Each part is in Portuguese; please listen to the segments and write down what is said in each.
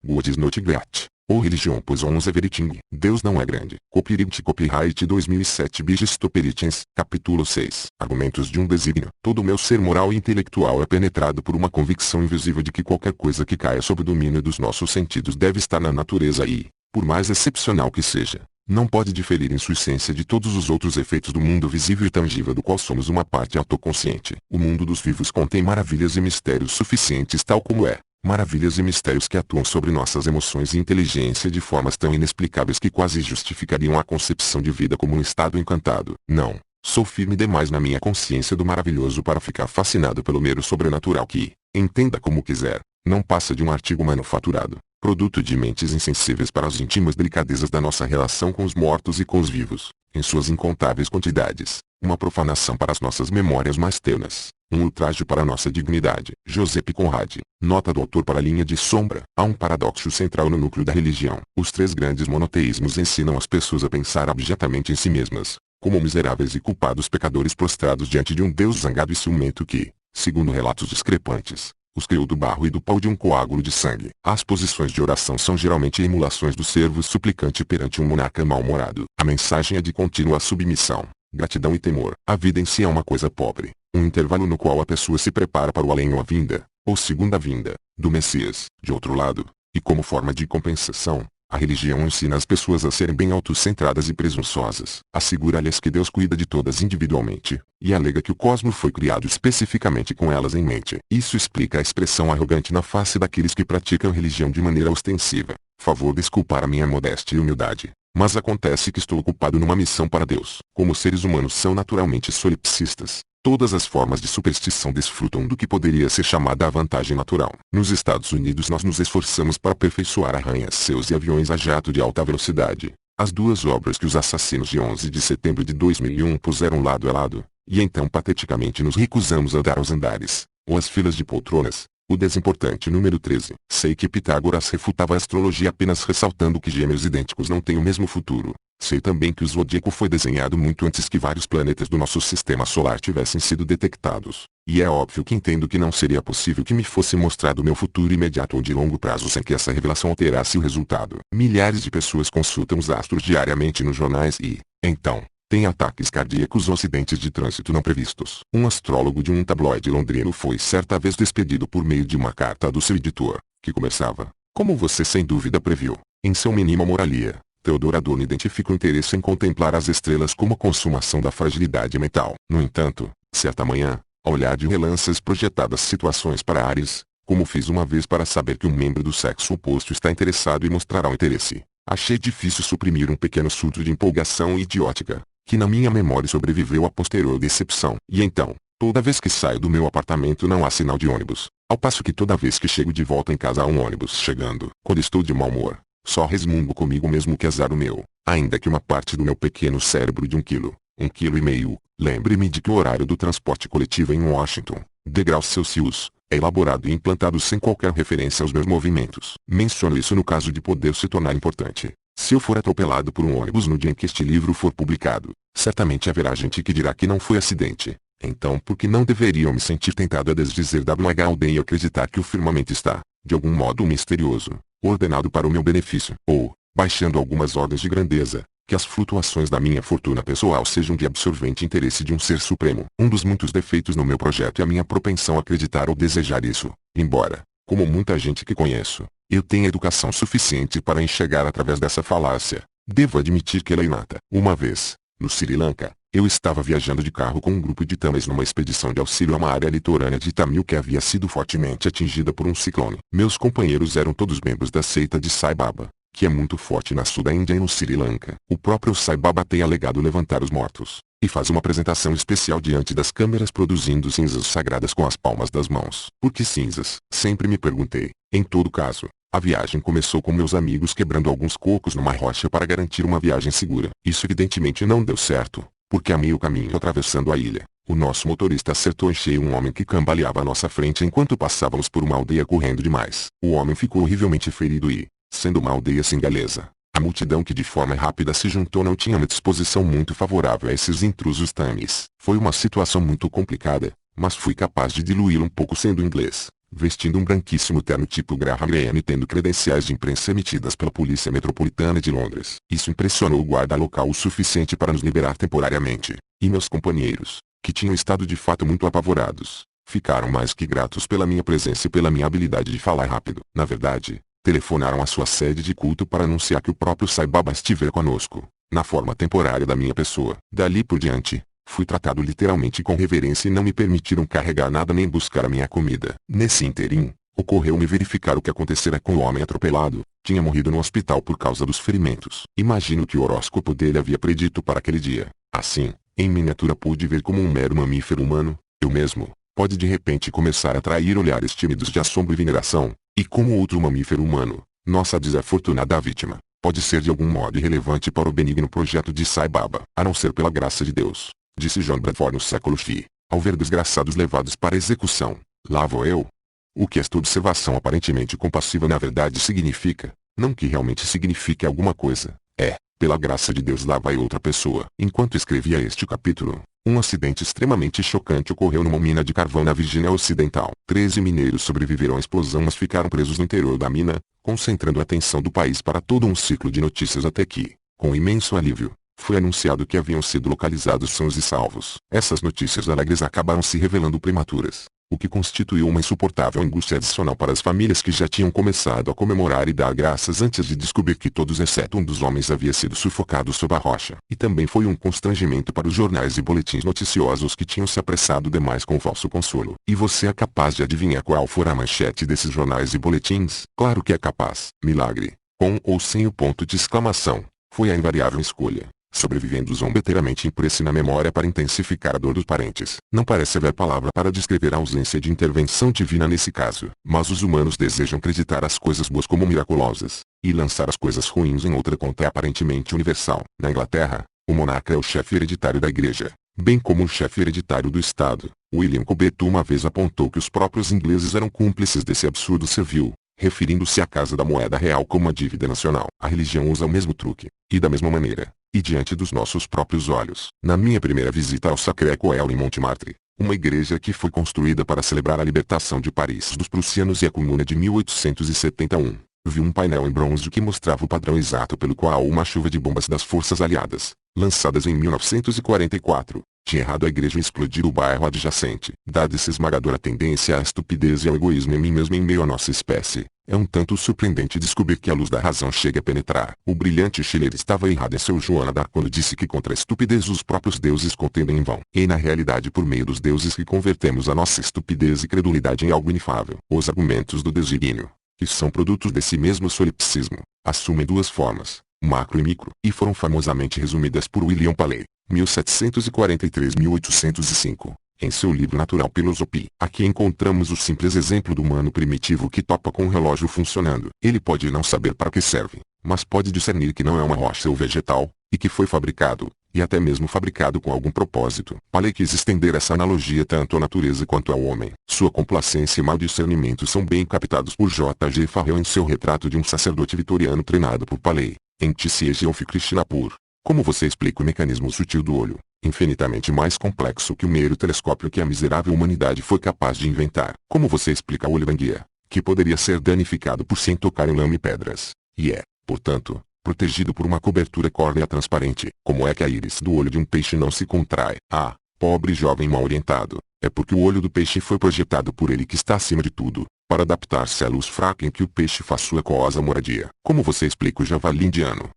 God is not great. Ou religião pois ons everything. Deus não é grande. Copyright 2007 Bigestoperitens, capítulo 6. Argumentos de um desígnio. Todo o meu ser moral e intelectual é penetrado por uma convicção invisível de que qualquer coisa que caia sob o domínio dos nossos sentidos deve estar na natureza e, por mais excepcional que seja, não pode diferir em sua essência de todos os outros efeitos do mundo visível e tangível do qual somos uma parte autoconsciente. O mundo dos vivos contém maravilhas e mistérios suficientes tal como é. Maravilhas e mistérios que atuam sobre nossas emoções e inteligência de formas tão inexplicáveis que quase justificariam a concepção de vida como um estado encantado. Não, sou firme demais na minha consciência do maravilhoso para ficar fascinado pelo mero sobrenatural que, entenda como quiser, não passa de um artigo manufaturado, produto de mentes insensíveis para as íntimas delicadezas da nossa relação com os mortos e com os vivos, em suas incontáveis quantidades, uma profanação para as nossas memórias mais ternas, um ultraje para a nossa dignidade. Joseph Conrad. Nota do autor para a linha de sombra. Há um paradoxo central no núcleo da religião. Os três grandes monoteísmos ensinam as pessoas a pensar abjetamente em si mesmas, como miseráveis e culpados pecadores prostrados diante de um Deus zangado e ciumento que, segundo relatos discrepantes, os criou do barro e do pau de um coágulo de sangue. As posições de oração são geralmente emulações do servo suplicante perante um monarca mal-humorado. A mensagem é de contínua submissão, gratidão e temor. A vida em si é uma coisa pobre, um intervalo no qual a pessoa se prepara para o além ou a vinda, ou segunda vinda, do Messias. De outro lado, e como forma de compensação, a religião ensina as pessoas a serem bem autocentradas e presunçosas. Assegura-lhes que Deus cuida de todas individualmente, e alega que o cosmos foi criado especificamente com elas em mente. Isso explica a expressão arrogante na face daqueles que praticam religião de maneira ostensiva. Favor desculpar a minha modéstia e humildade, mas acontece que estou ocupado numa missão para Deus. Como seres humanos são naturalmente solipsistas, todas as formas de superstição desfrutam do que poderia ser chamada a vantagem natural. Nos Estados Unidos nós nos esforçamos para aperfeiçoar arranha-céus e aviões a jato de alta velocidade, as duas obras que os assassinos de 11 de setembro de 2001 puseram lado a lado, e então pateticamente nos recusamos a dar aos andares, ou às filas de poltronas, o desimportante número 13. Sei que Pitágoras refutava a astrologia apenas ressaltando que gêmeos idênticos não têm o mesmo futuro. Sei também que o zodíaco foi desenhado muito antes que vários planetas do nosso sistema solar tivessem sido detectados. E é óbvio que entendo que não seria possível que me fosse mostrado meu futuro imediato ou de longo prazo sem que essa revelação alterasse o resultado. Milhares de pessoas consultam os astros diariamente nos jornais e, então, tem ataques cardíacos ou acidentes de trânsito não previstos. Um astrólogo de um tabloide londrino foi certa vez despedido por meio de uma carta do seu editor, que começava: como você sem dúvida previu, em seu Mínima Moralia, Theodor Adorno identifica o interesse em contemplar as estrelas como a consumação da fragilidade mental. No entanto, certa manhã, ao olhar de relance as projetadas situações para Áries, como fiz uma vez para saber que um membro do sexo oposto está interessado e mostrará o interesse, achei difícil suprimir um pequeno surto de empolgação idiótica, que na minha memória sobreviveu à posterior decepção. E então, toda vez que saio do meu apartamento não há sinal de ônibus, ao passo que toda vez que chego de volta em casa há um ônibus chegando. Quando estou de mau humor, só resmungo comigo mesmo que azar o meu, ainda que uma parte do meu pequeno cérebro de 1,5 kg, lembre-me de que o horário do transporte coletivo em Washington, degraus Celsius, é elaborado e implantado sem qualquer referência aos meus movimentos. Menciono isso no caso de poder se tornar importante. Se eu for atropelado por um ônibus no dia em que este livro for publicado, certamente haverá gente que dirá que não foi acidente. Então por que não deveriam me sentir tentado a desdizer WHOD e acreditar que o firmamento está, de algum modo misterioso, ordenado para o meu benefício? Ou, baixando algumas ordens de grandeza, que as flutuações da minha fortuna pessoal sejam de absorvente interesse de um ser supremo. Um dos muitos defeitos no meu projeto é a minha propensão a acreditar ou desejar isso, embora, como muita gente que conheço, eu tenha educação suficiente para enxergar através dessa falácia. Devo admitir que ela é inata. Uma vez, no Sri Lanka, eu estava viajando de carro com um grupo de tamis numa expedição de auxílio a uma área litorânea de Tamil que havia sido fortemente atingida por um ciclone. Meus companheiros eram todos membros da seita de Sai Baba, que é muito forte na sul da Índia e no Sri Lanka. O próprio Sai Baba tem alegado levantar os mortos, e faz uma apresentação especial diante das câmeras produzindo cinzas sagradas com as palmas das mãos. Por que cinzas? Sempre me perguntei. Em todo caso, a viagem começou com meus amigos quebrando alguns cocos numa rocha para garantir uma viagem segura. Isso evidentemente não deu certo, porque a meio caminho atravessando a ilha, o nosso motorista acertou em cheio um homem que cambaleava à nossa frente enquanto passávamos por uma aldeia correndo demais. O homem ficou horrivelmente ferido e, sendo uma aldeia singalesa, a multidão que de forma rápida se juntou não tinha uma disposição muito favorável a esses intrusos tamis. Foi uma situação muito complicada, mas fui capaz de diluí-la um pouco sendo inglês, vestindo um branquíssimo terno tipo Graham Greene e tendo credenciais de imprensa emitidas pela Polícia Metropolitana de Londres. Isso impressionou o guarda local o suficiente para nos liberar temporariamente, e meus companheiros, que tinham estado de fato muito apavorados, ficaram mais que gratos pela minha presença e pela minha habilidade de falar rápido. Na verdade, telefonaram à sua sede de culto para anunciar que o próprio Sai Baba estivera conosco, na forma temporária da minha pessoa. Dali por diante, fui tratado literalmente com reverência e não me permitiram carregar nada nem buscar a minha comida. Nesse ínterim, ocorreu-me verificar o que acontecera com o homem atropelado. Tinha morrido no hospital por causa dos ferimentos. Imagino que o horóscopo dele havia predito para aquele dia. Assim, em miniatura pude ver como um mero mamífero humano, eu mesmo, pode de repente começar a atrair olhares tímidos de assombro e veneração, e como outro mamífero humano, nossa desafortunada vítima, pode ser de algum modo irrelevante para o benigno projeto de Sai Baba, a não ser pela graça de Deus, disse John Bradford no século X, ao ver desgraçados levados para execução. Lá vou eu. O que esta observação aparentemente compassiva na verdade significa, não que realmente signifique alguma coisa, é, pela graça de Deus lá vai outra pessoa. Enquanto escrevia este capítulo, um acidente extremamente chocante ocorreu numa mina de carvão na Virgínia Ocidental. 13 mineiros sobreviveram à explosão mas ficaram presos no interior da mina, concentrando a atenção do país para todo um ciclo de notícias até que, com imenso alívio, foi anunciado que haviam sido localizados sãos e salvos. Essas notícias alegres acabaram se revelando prematuras, o que constituiu uma insuportável angústia adicional para as famílias que já tinham começado a comemorar e dar graças antes de descobrir que todos exceto um dos homens havia sido sufocado sob a rocha. E também foi um constrangimento para os jornais e boletins noticiosos que tinham se apressado demais com o falso consolo. E você é capaz de adivinhar qual fora a manchete desses jornais e boletins? Claro que é capaz. Milagre, com ou sem o ponto de exclamação, foi a invariável escolha. Sobrevivendo zombeteiramente impressa na memória para intensificar a dor dos parentes. Não parece haver palavra para descrever a ausência de intervenção divina nesse caso. Mas os humanos desejam acreditar as coisas boas como miraculosas, e lançar as coisas ruins em outra conta é aparentemente universal. Na Inglaterra, o monarca é o chefe hereditário da igreja, bem como o chefe hereditário do Estado. William Cobbett uma vez apontou que os próprios ingleses eram cúmplices desse absurdo servil, referindo-se à Casa da Moeda Real como a dívida nacional. A religião usa o mesmo truque, e da mesma maneira, e diante dos nossos próprios olhos. Na minha primeira visita ao Sacré-Cœur em Montmartre, uma igreja que foi construída para celebrar a libertação de Paris dos prussianos e a Comuna de 1871, vi um painel em bronze que mostrava o padrão exato pelo qual uma chuva de bombas das forças aliadas, lançadas em 1944, tinha errado a igreja e explodido o bairro adjacente. Dada essa esmagadora tendência à estupidez e ao egoísmo em mim mesmo e em meio à nossa espécie, é um tanto surpreendente descobrir que a luz da razão chega a penetrar. O brilhante Schiller estava errado em seu Joana d'Arc quando disse que contra a estupidez os próprios deuses contendem em vão. E na realidade por meio dos deuses que convertemos a nossa estupidez e credulidade em algo inefável. Os argumentos do desígnio, que são produtos desse mesmo solipsismo, assumem duas formas, macro e micro, e foram famosamente resumidas por William Paley, 1743-1805, em seu livro Natural Philosophy. Aqui encontramos o simples exemplo do humano primitivo que topa com um relógio funcionando. Ele pode não saber para que serve, mas pode discernir que não é uma rocha ou vegetal, e que foi fabricado, e até mesmo fabricado com algum propósito. Paley quis estender essa analogia tanto à natureza quanto ao homem. Sua complacência e mau discernimento são bem captados por J. G. Farrell em seu retrato de um sacerdote vitoriano treinado por Paley, em T.C. of Krishnapur. Como você explica o mecanismo sutil do olho, infinitamente mais complexo que o mero telescópio que a miserável humanidade foi capaz de inventar? Como você explica o olho da guia, que poderia ser danificado por sem tocar em lama e pedras, e é, portanto, protegido por uma cobertura córnea transparente? Como é que a íris do olho de um peixe não se contrai? Ah, pobre jovem mal orientado, é porque o olho do peixe foi projetado por ele que está acima de tudo, para adaptar-se à luz fraca em que o peixe faz sua coosa moradia. Como você explica o javali indiano?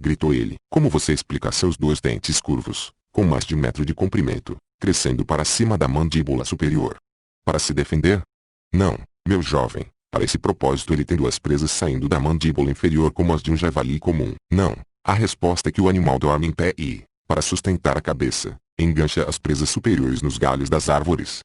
Gritou ele. Como você explica seus dois dentes curvos, com mais de 1 metro de comprimento, crescendo para cima da mandíbula superior? Para se defender? Não, meu jovem. Para esse propósito ele tem duas presas saindo da mandíbula inferior como as de um javali comum. Não. A resposta é que o animal dorme em pé e, para sustentar a cabeça, engancha as presas superiores nos galhos das árvores.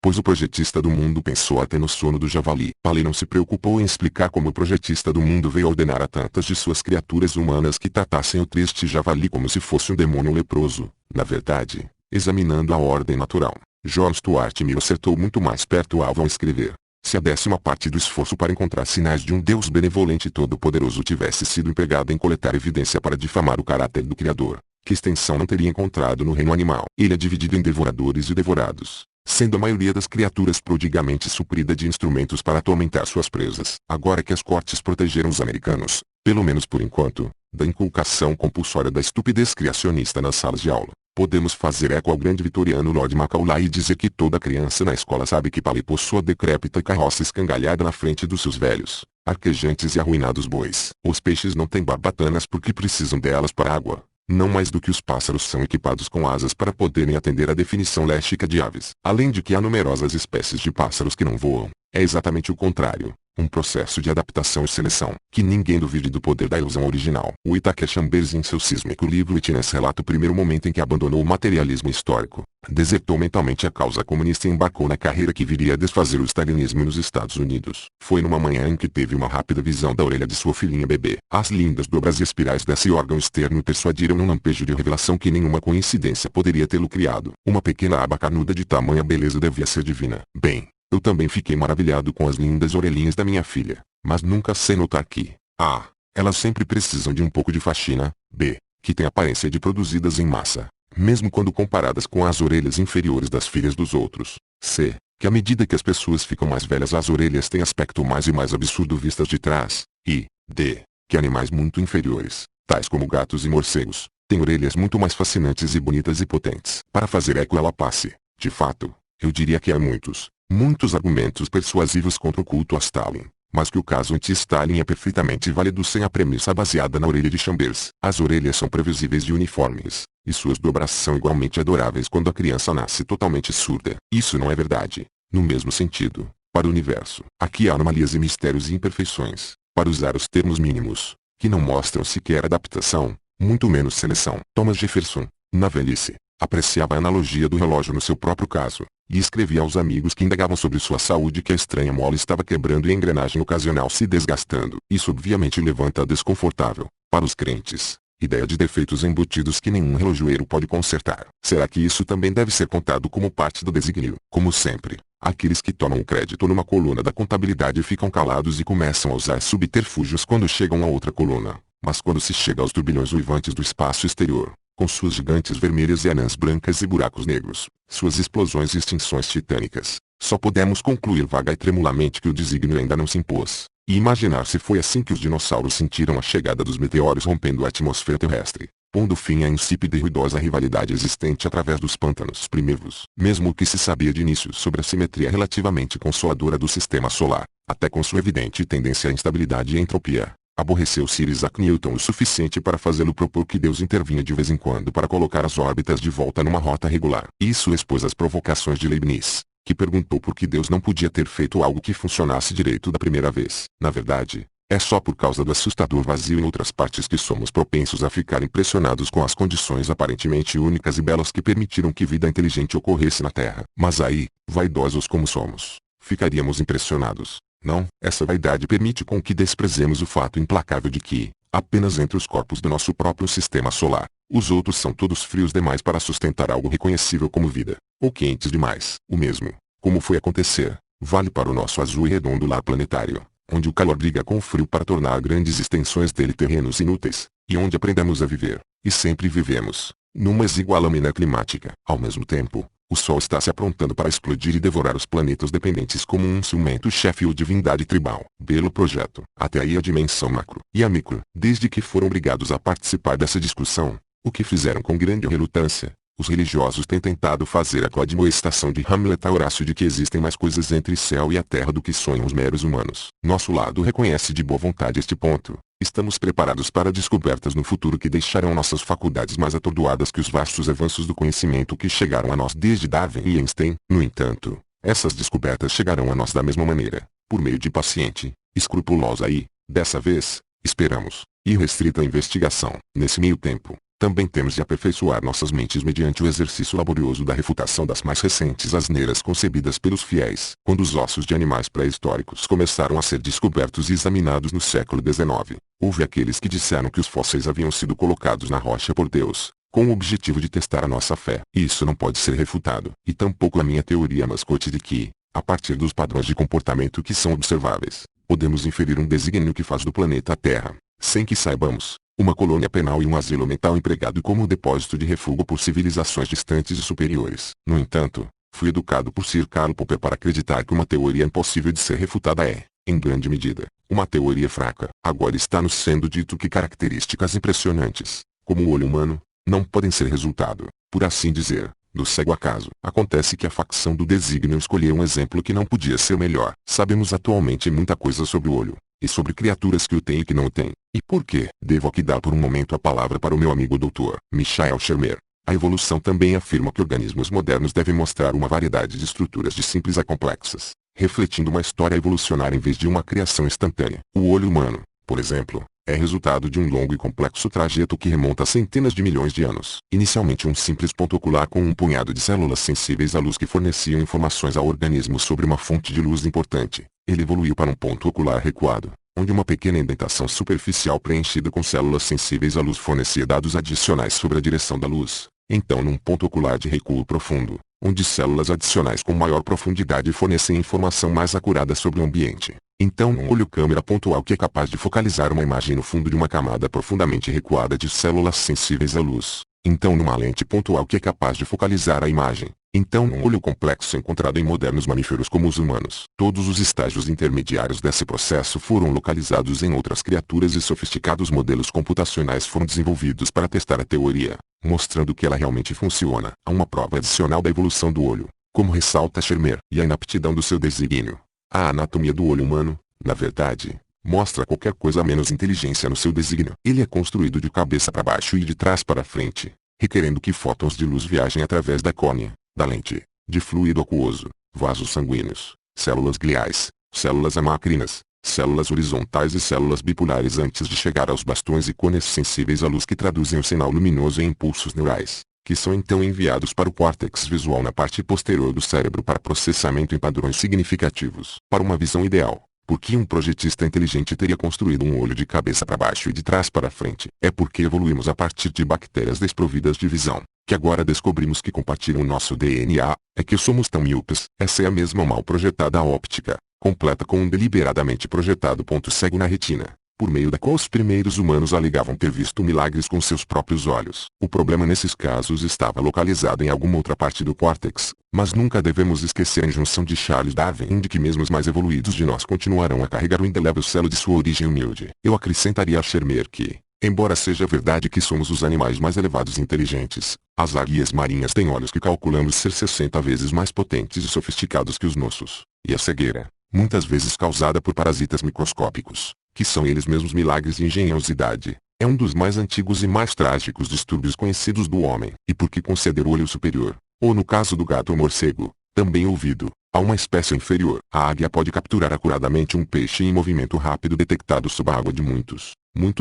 Pois o projetista do mundo pensou até no sono do javali. Paley não se preocupou em explicar como o projetista do mundo veio ordenar a tantas de suas criaturas humanas que tratassem o triste javali como se fosse um demônio leproso. Na verdade, examinando a ordem natural, John Stuart Mill acertou muito mais perto o alvo ao escrever. Se a 10ª parte do esforço para encontrar sinais de um Deus benevolente e todo-poderoso tivesse sido empregada em coletar evidência para difamar o caráter do Criador, que extensão não teria encontrado no reino animal? Ele é dividido em devoradores e devorados. sendo a maioria das criaturas prodigamente suprida de instrumentos para atormentar suas presas. Agora que as cortes protegeram os americanos, pelo menos por enquanto, da inculcação compulsória da estupidez criacionista nas salas de aula, podemos fazer eco ao grande vitoriano Lord Macaulay e dizer que toda criança na escola sabe que Paley possua decrépita carroça escangalhada na frente dos seus velhos, arquejantes e arruinados bois. Os peixes não têm barbatanas porque precisam delas para água, não mais do que os pássaros são equipados com asas para poderem atender à definição léxica de aves. Além de que há numerosas espécies de pássaros que não voam, é exatamente o contrário. Um processo de adaptação e seleção, que ninguém duvide do poder da ilusão original. O Itaquia Chambers em seu sísmico livro Witness relata o primeiro momento em que abandonou o materialismo histórico, desertou mentalmente a causa comunista e embarcou na carreira que viria a desfazer o stalinismo nos Estados Unidos. Foi numa manhã em que teve uma rápida visão da orelha de sua filhinha bebê. As lindas dobras e espirais desse órgão externo persuadiram num lampejo de revelação que nenhuma coincidência poderia tê-lo criado. Uma pequena aba carnuda de tamanha beleza devia ser divina. Bem, eu também fiquei maravilhado com as lindas orelhinhas da minha filha, mas nunca sei notar que, a. elas sempre precisam de um pouco de faxina, b. que têm aparência de produzidas em massa, mesmo quando comparadas com as orelhas inferiores das filhas dos outros, c. que à medida que as pessoas ficam mais velhas as orelhas têm aspecto mais e mais absurdo vistas de trás, e, d. que animais muito inferiores, tais como gatos e morcegos, têm orelhas muito mais fascinantes e bonitas e potentes. Para fazer eco ela passe, de fato, eu diria que há muitos argumentos persuasivos contra o culto a Stalin, mas que o caso anti-Stalin é perfeitamente válido sem a premissa baseada na orelha de Chambers. As orelhas são previsíveis e uniformes, e suas dobras são igualmente adoráveis quando a criança nasce totalmente surda. Isso não é verdade, no mesmo sentido, para o universo. Aqui há anomalias e mistérios e imperfeições, para usar os termos mínimos, que não mostram sequer adaptação, muito menos seleção. Thomas Jefferson, na velhice, apreciava a analogia do relógio no seu próprio caso, e escrevia aos amigos que indagavam sobre sua saúde que a estranha mola estava quebrando e a engrenagem ocasional se desgastando. Isso obviamente levanta a desconfortável, para os crentes, ideia de defeitos embutidos que nenhum relojoeiro pode consertar. Será que isso também deve ser contado como parte do desígnio? Como sempre, aqueles que tomam crédito numa coluna da contabilidade ficam calados e começam a usar subterfúgios quando chegam a outra coluna, mas quando se chega aos turbilhões uivantes do espaço exterior, com suas gigantes vermelhas e anãs brancas e buracos negros, suas explosões e extinções titânicas, só podemos concluir vaga e tremulamente que o desígnio ainda não se impôs, e imaginar se foi assim que os dinossauros sentiram a chegada dos meteoros rompendo a atmosfera terrestre, pondo fim à insípida e ruidosa rivalidade existente através dos pântanos primevos. Mesmo o que se sabia de início sobre a simetria relativamente consoladora do sistema solar, até com sua evidente tendência à instabilidade e entropia, aborreceu Sir Isaac Newton o suficiente para fazê-lo propor que Deus intervinha de vez em quando para colocar as órbitas de volta numa rota regular. Isso expôs as provocações de Leibniz, que perguntou por que Deus não podia ter feito algo que funcionasse direito da primeira vez. Na verdade, é só por causa do assustador vazio em outras partes que somos propensos a ficar impressionados com as condições aparentemente únicas e belas que permitiram que vida inteligente ocorresse na Terra. Mas aí, vaidosos como somos, ficaríamos impressionados. Não, essa vaidade permite com que desprezemos o fato implacável de que, apenas entre os corpos do nosso próprio sistema solar, os outros são todos frios demais para sustentar algo reconhecível como vida, ou quentes demais. O mesmo, como foi acontecer, vale para o nosso azul e redondo lar planetário, onde o calor briga com o frio para tornar grandes extensões dele terrenos inúteis, e onde aprendemos a viver, e sempre vivemos, numa exígua lâmina climática. Ao mesmo tempo, o Sol está se aprontando para explodir e devorar os planetas dependentes como um ciumento-chefe ou divindade tribal. Belo projeto. Até aí a dimensão macro e a micro. Desde que foram obrigados a participar dessa discussão, o que fizeram com grande relutância, os religiosos têm tentado fazer a admoestação de Hamlet a Horácio de que existem mais coisas entre céu e a terra do que sonham os meros humanos. Nosso lado reconhece de boa vontade este ponto. Estamos preparados para descobertas no futuro que deixarão nossas faculdades mais atordoadas que os vastos avanços do conhecimento que chegaram a nós desde Darwin e Einstein. No entanto, essas descobertas chegarão a nós da mesma maneira, por meio de paciente, escrupulosa e, dessa vez, esperamos, irrestrita investigação. Nesse meio tempo, também temos de aperfeiçoar nossas mentes mediante o exercício laborioso da refutação das mais recentes asneiras concebidas pelos fiéis. Quando os ossos de animais pré-históricos começaram a ser descobertos e examinados no século XIX, houve aqueles que disseram que os fósseis haviam sido colocados na rocha por Deus, com o objetivo de testar a nossa fé. Isso não pode ser refutado. E tampouco a minha teoria mascote de que, a partir dos padrões de comportamento que são observáveis, podemos inferir um desígnio que faz do planeta Terra, sem que saibamos, uma colônia penal e um asilo mental empregado como depósito de refúgio por civilizações distantes e superiores. No entanto, Fui educado por Sir Karl Popper para acreditar que uma teoria impossível de ser refutada é, em grande medida, uma teoria fraca. Agora está nos sendo dito que características impressionantes, como o olho humano, não podem ser resultado, por assim dizer, do cego acaso. Acontece que a facção do desígnio escolheu um exemplo que não podia ser melhor. Sabemos atualmente muita coisa sobre o olho, e sobre criaturas que o têm e que não o têm. E por quê? Devo aqui dar por um momento a palavra para o meu amigo Dr. Michael Shermer. A evolução também afirma que organismos modernos devem mostrar uma variedade de estruturas de simples a complexas, refletindo uma história evolucionária em vez de uma criação instantânea. O olho humano, por exemplo, é resultado de um longo e complexo trajeto que remonta a centenas de milhões de anos. Inicialmente um simples ponto ocular com um punhado de células sensíveis à luz que forneciam informações ao organismo sobre uma fonte de luz importante. Ele evoluiu para um ponto ocular recuado, onde uma pequena indentação superficial preenchida com células sensíveis à luz fornecia dados adicionais sobre a direção da luz. Então num ponto ocular de recuo profundo, onde células adicionais com maior profundidade fornecem informação mais acurada sobre o ambiente. Então um olho câmera pontual que é capaz de focalizar uma imagem no fundo de uma camada profundamente recuada de células sensíveis à luz. Então numa lente pontual que é capaz de focalizar a imagem. Então um olho complexo encontrado em modernos mamíferos como os humanos. Todos os estágios intermediários desse processo foram localizados em outras criaturas e sofisticados modelos computacionais foram desenvolvidos para testar a teoria, mostrando que ela realmente funciona. Há uma prova adicional da evolução do olho, como ressalta Shermer, e a inaptidão do seu desígnio. A anatomia do olho humano, na verdade, mostra qualquer coisa menos inteligência no seu desígnio. Ele é construído de cabeça para baixo e de trás para frente, requerendo que fótons de luz viajem através da córnea, da lente, de fluido aquoso, vasos sanguíneos, células gliais, células amacrinas, células horizontais e células bipolares antes de chegar aos bastões e côneas sensíveis à luz que traduzem o sinal luminoso em impulsos neurais, que são então enviados para o córtex visual na parte posterior do cérebro para processamento em padrões significativos. Para uma visão ideal, por que um projetista inteligente teria construído um olho de cabeça para baixo e de trás para frente? É porque evoluímos a partir de bactérias desprovidas de visão, que agora descobrimos que compartilham o nosso DNA, é que somos tão míopes. Essa é a mesma mal projetada óptica, completa com um deliberadamente projetado ponto cego na retina, por meio da qual os primeiros humanos alegavam ter visto milagres com seus próprios olhos. O problema nesses casos estava localizado em alguma outra parte do córtex, mas nunca devemos esquecer a injunção de Charles Darwin de que mesmo os mais evoluídos de nós continuarão a carregar o indelével selo de sua origem humilde. Eu acrescentaria a Shermer que, embora seja verdade que somos os animais mais elevados e inteligentes, as águias marinhas têm olhos que calculamos ser 60 vezes mais potentes e sofisticados que os nossos, e a cegueira, muitas vezes causada por parasitas microscópicos, que são eles mesmos milagres de engenhosidade, é um dos mais antigos e mais trágicos distúrbios conhecidos do homem. E por que conceder o olho superior, ou no caso do gato ou morcego, também ouvido, a uma espécie inferior? A águia pode capturar acuradamente um peixe em movimento rápido detectado sob a água de muitos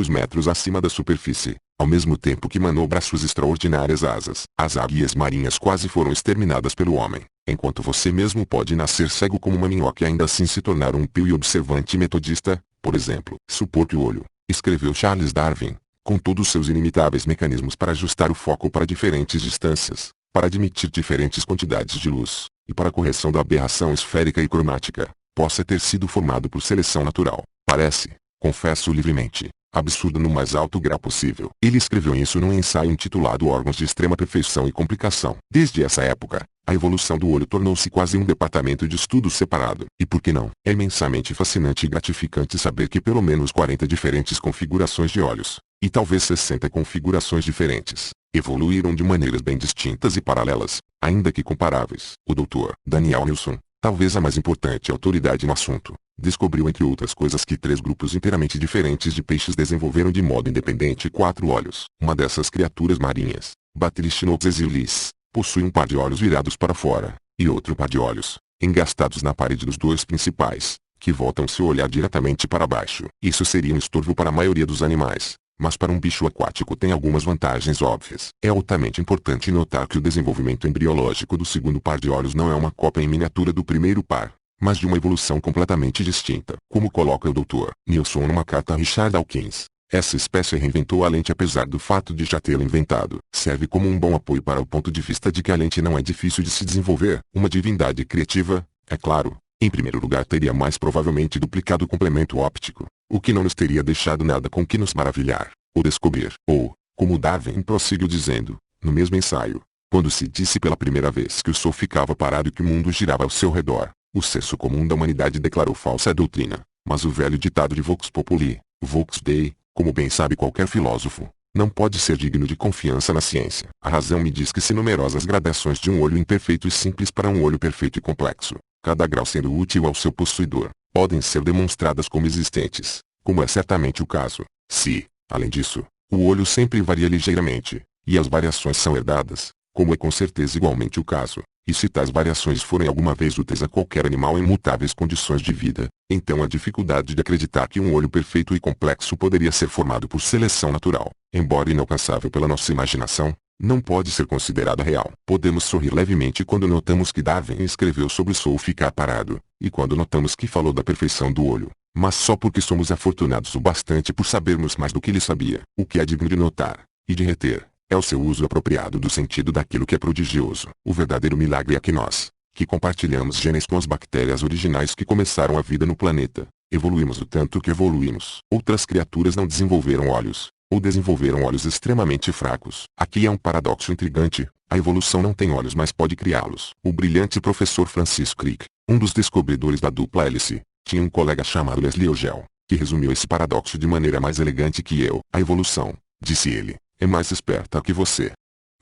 metros acima da superfície, ao mesmo tempo que manobra suas extraordinárias asas. As águias marinhas quase foram exterminadas pelo homem, enquanto você mesmo pode nascer cego como uma minhoca e ainda assim se tornar um pio e observante metodista, por exemplo. Supor que o olho, escreveu Charles Darwin, com todos seus inimitáveis mecanismos para ajustar o foco para diferentes distâncias, para admitir diferentes quantidades de luz, e para a correção da aberração esférica e cromática, possa ter sido formado por seleção natural. Parece, confesso livremente, absurdo no mais alto grau possível. Ele escreveu isso num ensaio intitulado Órgãos de Extrema Perfeição e Complicação. Desde essa época, a evolução do olho tornou-se quase um departamento de estudo separado. E por que não? É imensamente fascinante e gratificante saber que pelo menos 40 diferentes configurações de olhos, e talvez 60 configurações diferentes, evoluíram de maneiras bem distintas e paralelas, ainda que comparáveis. O Dr. Daniel Nilsson, talvez a mais importante autoridade no assunto, descobriu entre outras coisas que 3 grupos inteiramente diferentes de peixes desenvolveram de modo independente 4 olhos. Uma dessas criaturas marinhas, Batelichinopsis exiliis, possui um par de olhos virados para fora, e outro par de olhos, engastados na parede dos 2 principais, que voltam seu olhar diretamente para baixo. Isso seria um estorvo para a maioria dos animais, mas para um bicho aquático tem algumas vantagens óbvias. É altamente importante notar que o desenvolvimento embriológico do segundo par de olhos não é uma cópia em miniatura do primeiro par, mas de uma evolução completamente distinta. Como coloca o Dr. Nilsson numa carta a Richard Dawkins, essa espécie reinventou a lente apesar do fato de já tê-la inventado. Serve como um bom apoio para o ponto de vista de que a lente não é difícil de se desenvolver. Uma divindade criativa, é claro, em primeiro lugar teria mais provavelmente duplicado o complemento óptico, o que não nos teria deixado nada com que nos maravilhar, ou descobrir. Ou, como Darwin prosseguiu dizendo, no mesmo ensaio, Quando se disse pela primeira vez que o Sol ficava parado e que o mundo girava ao seu redor, o senso comum da humanidade declarou falsa doutrina. Mas o velho ditado de Vox Populi, Vox Dei, como bem sabe qualquer filósofo, não pode ser digno de confiança na ciência. A razão me diz que se numerosas gradações de um olho imperfeito e simples para um olho perfeito e complexo, cada grau sendo útil ao seu possuidor, podem ser demonstradas como existentes, como é certamente o caso, se, além disso, o olho sempre varia ligeiramente, e as variações são herdadas, como é com certeza igualmente o caso, e se tais variações forem alguma vez úteis a qualquer animal em mutáveis condições de vida, então a dificuldade de acreditar que um olho perfeito e complexo poderia ser formado por seleção natural, embora inalcançável pela nossa imaginação, não pode ser considerada real. Podemos sorrir levemente quando notamos que Darwin escreveu sobre o Sol ficar parado, e quando notamos que falou da perfeição do olho, mas só porque somos afortunados o bastante por sabermos mais do que ele sabia. O que é digno de notar, e de reter, é o seu uso apropriado do sentido daquilo que é prodigioso. O verdadeiro milagre é que nós, que compartilhamos genes com as bactérias originais que começaram a vida no planeta, evoluímos o tanto que evoluímos. Outras criaturas não desenvolveram olhos, ou desenvolveram olhos extremamente fracos. Aqui é um paradoxo intrigante: a evolução não tem olhos mas pode criá-los. O brilhante professor Francis Crick, um dos descobridores da dupla hélice, tinha um colega chamado Leslie Ogel, que resumiu esse paradoxo de maneira mais elegante que eu. A evolução, disse ele, é mais esperta que você.